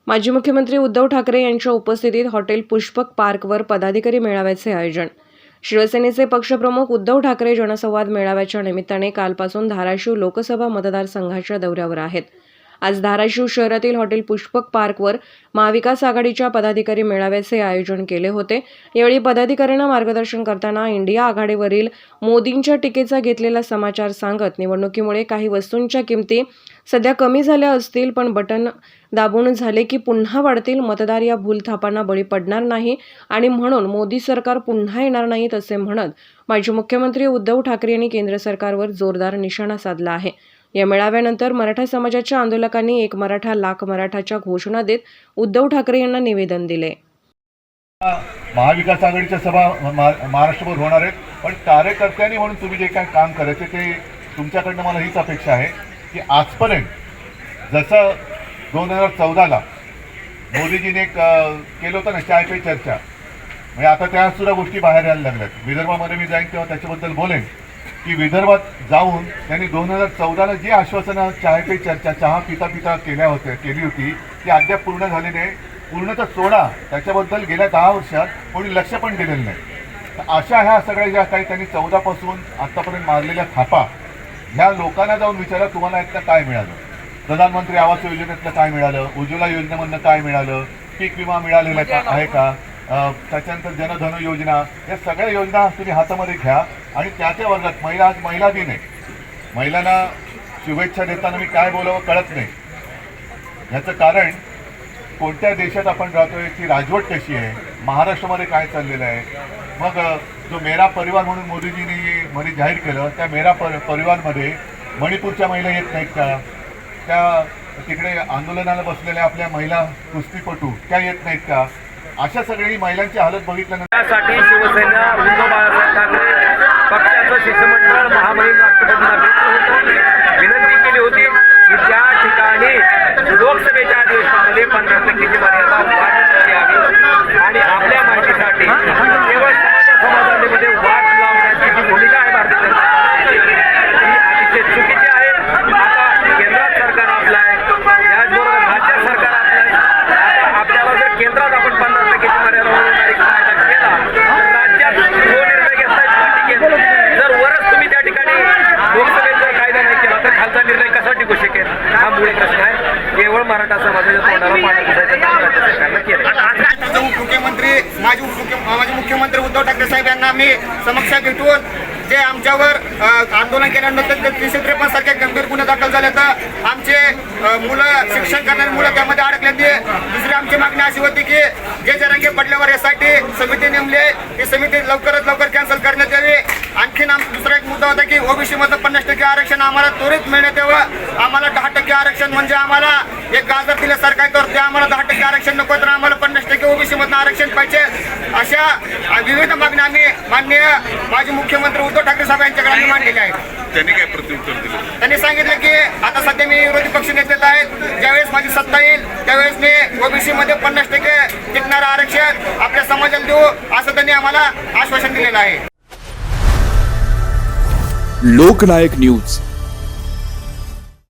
माजी मुख्यमंत्री उद्धव ठाकरे यांच्या उपस्थितीत हॉटेल पुष्पक पार्कवर पदाधिकारी मेळाव्याचे आयोजन. शिवसेनेचे पक्षप्रमुख उद्धव ठाकरे जनसंवाद मेळाव्याच्या निमित्ताने कालपासून धाराशिव लोकसभा मतदारसंघाच्या दौऱ्यावर आहेत. आज धाराशिव शहरातील हॉटेल पुष्पक पार्कवर महाविकास आघाडीच्या पदाधिकारी मेळाव्याचे आयोजन केले होते. यावेळी पदाधिकाऱ्यांना मार्गदर्शन करताना इंडिया आघाडीवरील मोदींच्या टीकेचा घेतलेला समाचार सांगत निवडणुकीमुळे काही वस्तूंच्या किमती सध्या कमी झाल्या असतील, पण बटन दाबून झाले की पुन्हा वाढतील. मतदार या भूलथापांना बळी पडणार नाही आणि म्हणून मोदी सरकार पुन्हा येणार नाहीत असे म्हणत माजी मुख्यमंत्री उद्धव ठाकरे यांनी केंद्र सरकारवर जोरदार निशाणा साधला आहे. या मेळाव्यानंतर मराठा समाजाच्या आंदोलकांनी एक मराठा लाख मराठाच्या घोषणा देत उद्धव ठाकरे यांना निवेदन दिले. महाविकास आघाडीच्या सभा महाराष्ट्रभर होणार आहेत, पण कार्यकर्त्यांनी म्हणून तुम्ही जे काय काम करायचे ते तुमच्याकडनं मला हीच अपेक्षा आहे की आजपर्यंत जसं 2014ला मोदीजीने केलं होतं ना चाय पे चर्चा, म्हणजे आता त्या सुद्धा गोष्टी बाहेर यायला लागल्यात. विदर्भामध्ये मी जाईन तेव्हा त्याच्याबद्दल बोलेन की विदर्भात जाऊन त्यांनी 2014ला जी आश्वासनं चाय पे चर्चा चहा पिता पिता केली होती ती अद्याप पूर्ण झाली नाही. पूर्णतः सोडा, त्याच्याबद्दल गेल्या 10 वर्षात कोणी लक्ष पण दिलेलं नाही. तर अशा ह्या सगळ्या ज्या काही त्यांनी 14 पासून आत्तापर्यंत मारलेल्या थापा, ह्या लोकांना जाऊन विचारा तुम्हाला यातनं काय मिळालं. प्रधानमंत्री आवास योजनेतनं काय मिळालं, उज्ज्वला योजनेमधनं काय मिळालं, पीक विमा मिळालेला आहे का, त्याच्यानंतर जनधन योजना, या सगळ्या योजना तुम्ही हातामध्ये घ्या आणि त्या वर्गात आज महिला दिन आहे. महिलांना शुभेच्छा देताना मी काय बोलावं कळत नाही. याचं कारण कोणत्या देशात आपण राहतोय, ती राजवट कशी आहे, महाराष्ट्रामध्ये काय चाललेलं आहे. मग जो मेरा परिवार म्हणून मोदीजींनी मध्ये जाहीर केलं, त्या मेरा परिवारमध्ये मणिपूरच्या महिला येत नाहीत का, त्या तिकडे आंदोलनाला बसलेल्या आपल्या महिला कुस्तीपटू त्या येत नाहीत का. अशा सगळी महिलांची हालत बघितल्यानंतर त्यासाठी शिवसेना उद्धव बाळासाहेब ठाकरे पक्षाचं शिष्टमंडळ महामहिम राष्ट्रपतींना भेटलं होतं. विनंती केली होती की त्या ठिकाणी लोकसभेच्या अधिवेशनामध्ये 15% मर्यादा वाढवण्यात यावी आणि आपल्या माहितीसाठी केवळ समाजामध्ये वाद लावण्याची जी भूमिका आहे भारतीय जनता पक्षाची ही अतिशय चुकीची आहे. आता केंद्रात सरकार आपलं आहे, याचबरोबर राज्य सरकार आपलं आहे. आता आपल्याला जर केंद्रात आपण 15% मर्यादा वाढवणारी कायदा केला तर राज्यात जो निर्णय घेतला टिकेल. जर वरच तुम्ही त्या ठिकाणी लोकसभेत जर कायदा नाही केला तर खालचा निर्णय कसा टिकू शकेल, हा मूळ प्रश्न आहे. केवळ मराठा समाजाच्या तोंडाला पाणी पुसायचं काम राज्य सरकारनं केलं. माजी मुख्यमंत्री उद्धव ठाकरे साहेब यांना मी समक्ष भेटून जे आमच्यावर आंदोलन केल्यानंतर 353 सारखे गंभीर गुन्हे दाखल झाले, तर आमचे मुलं शिक्षण करणारी मुलं त्यामध्ये अडकलेली. दुसरी आमची मागणी अशी होती की जे जरांगे पडल्यावर यासाठी समिती नेमली आहे, ती समिती लवकरात लवकर कॅन्सल करण्यात यावी. आणखीन दुसरा एक मुद्दा होता की ओबीसी मधलं 50% आरक्षण आम्हाला त्वरित मिळण्यात यावं. आम्हाला 10% आरक्षण म्हणजे आम्हाला एक गाजर दिल्यासारखं आहे, तर ते आम्हाला 10% आरक्षण नको, तर आम्हाला 50% ओबीसी मधलं आरक्षण पाहिजे. अशा विविध मागण्या आम्ही माननीय माजी मुख्यमंत्री उद्धव ठाकरे साहेब यांच्याकडे आम्ही मांडलेल्या आहेत. त्यांनी काय प्रत्युत्तर दिलं? त्यांनी सांगितलं की आता सध्या मी विरोधी पक्ष नेते आहेत, ज्यावेळेस माझी सत्ता येईल त्यावेळेस मी ओबीसी मध्ये 50% टिकणारं आरक्षण आपल्या समाजाला देऊ असं त्यांनी आम्हाला आश्वासन दिलेलं आहे. लोकनायक न्यूज